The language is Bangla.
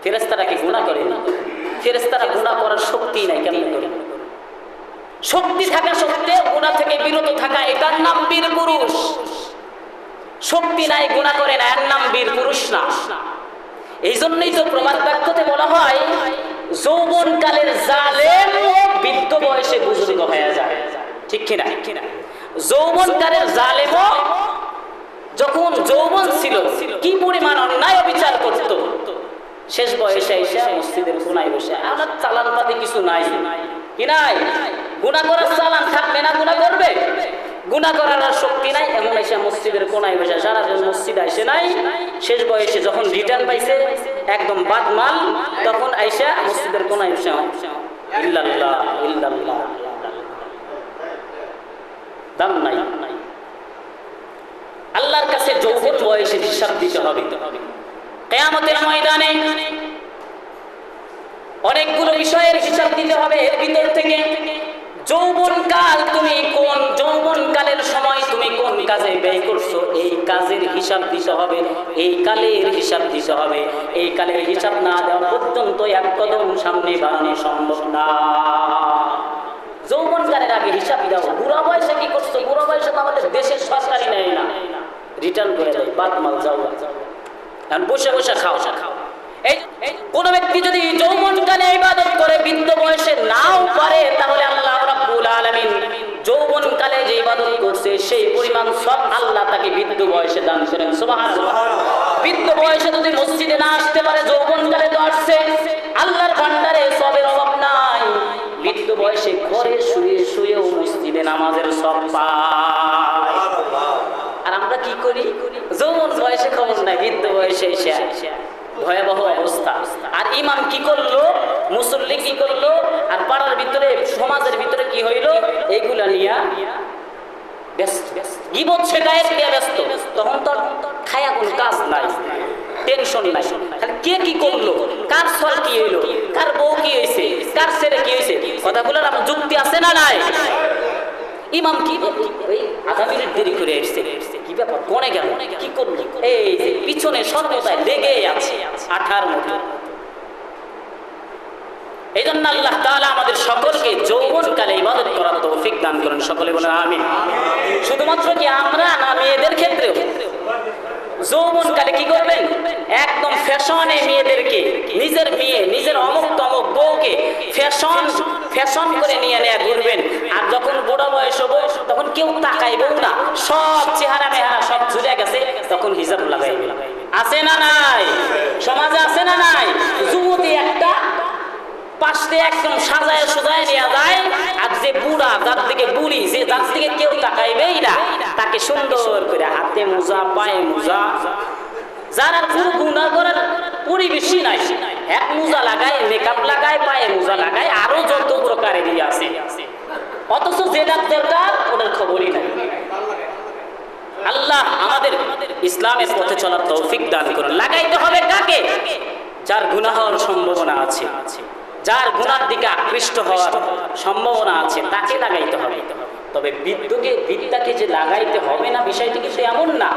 ফেরেশতারা কি গুনাহ করে না? ফেরেশতারা গুনাহ করার শক্তি নাই, কেমন করে? শক্তি থাকা সত্ত্বেও গুনাহ থেকে বিরত থাকা, এটার নাম বীর পুরুষ। শক্তি নাই, গুনাহ করে না, এর নাম বীর পুরুষ না। এই জন্যই তো প্রবাদ বাক্যতে বলা হয়, যৌবনকালের জালেম বৃদ্ধ বয়সে বুজুর্গ হয়ে যায়। ঠিক কিনা? যৌবনকালের জালেমও যখন যৌবন ছিল কি পরিমাণ অন্যায় বিচার করত, শেষ বয়সে এসে মসজিদের কোনায় বসে, আমার চালান পাতি কিছু নাই, কি নাই? গুনাহ করার চালান থাকবে না, গুনাহ করবে। গুনাহ করার আর শক্তি নাই, এমন এসে মসজিদের কোনায় বসে, সারাদিন মসজিদে আসে নাই, শেষ বয়সে যখন রিটার্ন পাইছে একদম বাদমাল, তখন আইসা মসজিদের কোনায় বসে ইল্লাল্লাহ ইল্লাল্লাহ, দাম নাই। আল্লাহর কাছে যৌবন বয়সে হিসাব দিতে হবে। কিয়ামতের ময়দানে অনেকগুলো বিষয়ের হিসাব দিতে হবে। এর ভিতর থেকে যৌবনকাল, তুমি কোন যৌবনকালের সময় তুমি কোন কাজে ব্যয় করছো, এই কাজের হিসাব দিতে হবে, এই কালের হিসাব দিতে হবে। এই কালের হিসাব না দেওয়া পর্যন্ত এক কদম সামনে বাড়ানো সম্ভব না। যৌবনকালের আগে হিসাব দাও। বুড়া বয়সে কি করছো? বুড়া বয়সে তো আমাদের দেশের সরকারি নেয় না, রিটার্ন করে দেয়, বাদ মাল যাও, এখন বসে বসে খাও। এই কোন ব্যক্তি যদি যৌবনকালে ইবাদত করে বৃদ্ধ বয়সে নাও পারে, তাহলে আল্লাহ রাব্বুল আলামিন যৌবনকালে যে ইবাদত করছে সেই পরিমাণ সব আল্লাহ তাকে বৃদ্ধ বয়সে দান করেন। সুবহানাল্লাহ। বৃদ্ধ বয়সে যদি মসজিদে না আসতে পারে, যৌবনকালে তো আসছে, আল্লাহর ভান্ডারে সবের অভাব নাই। বৃদ্ধ বয়সে ঘরে শুয়ে শুয়েও মসজিদে নামাজের সব পায়। আর আমরা কি করি? যৌবন বয়সে খবর নাই, বৃদ্ধ বয়সে এসে ভয়াবহ অবস্থা। আর ইমাম কি করলো, মুসল্লি কি করলো, আর পাড়ার ভিতরে সমাজের ভিতরে কি হইলো, এইগুলা নিয়ে ব্যস্ত, গীবত শেখায় নিয়ে ব্যস্ত। তখন তো খায়া কোনো কাজ নাই, টেনশন নাই, খালি কে কি করলো, কার ফল কি হইলো, কার বউ কি হয়েছে, কার ছেলে কি হয়েছে, কথাগুলোর আমার যুক্তি আছে না নাই? ইমাম কি ওই আধা মিনিট দেরি করে এসছে, কি ব্যাপার, কোনে গেল, কি করলো, এই যে পিছনে সর্বদাই লেগে আছে আঠার মতো। এই জন্য আল্লাহ তাআলা আমাদের সকলকে যৌবনকালে ইবাদত করার তৌফিক দান করেন। সকলে বলেন আমিন। শুধুমাত্র কি আমরা না, মেয়েদের ক্ষেত্রেও যৌবনকালে কি করবেন? একদম ফ্যাশনে মেয়েদেরকে, নিজের মেয়ে, নিজের অমুক তমুক বউকে ফ্যাশন করে নিয়ে ঘুরবেন। আর যখন বুড়ো বয়স হবো, তখন কেউ তাকাইবেও না, সব চেহারা মেহারা সব ঝুলে গেছে, তখন হিজাব লাগাইবে। আছে না নাই? সমাজে আছে না নাই? যুবতী একটা পাশে একদম সাজায় সোজায় নিয়ে যায়, আর যে বুড়া, যার দিকে বুড়ি, যে যার দিকে কেউ তাকাইবেই না, তাকে সুন্দর করে হাতে মোজা, পায়ে মোজা, যার আর কোনো গুনাহ করার পরিবেশই নাই, এক মোজা লাগায়, মেকআপ লাগায়, পায়ে মোজা লাগায়, আরো যত প্রকারের আছে, অথচ যেটার দরকার ওটার খবরই নাই। আল্লাহ আমাদের ইসলামের পথে চলার তৌফিক দান করুন। লাগাইতে হবে কাকে? যার গুনাহ হওয়ার সম্ভাবনা আছে, যার গুনার দিকে আকৃষ্ট হওয়ার সম্ভাবনা আছে, তাকে লাগাইতে হবে। তবে বিদ্যাকে যে লাগাইতে হবে না, বিষয়টি কিন্তু এমন না।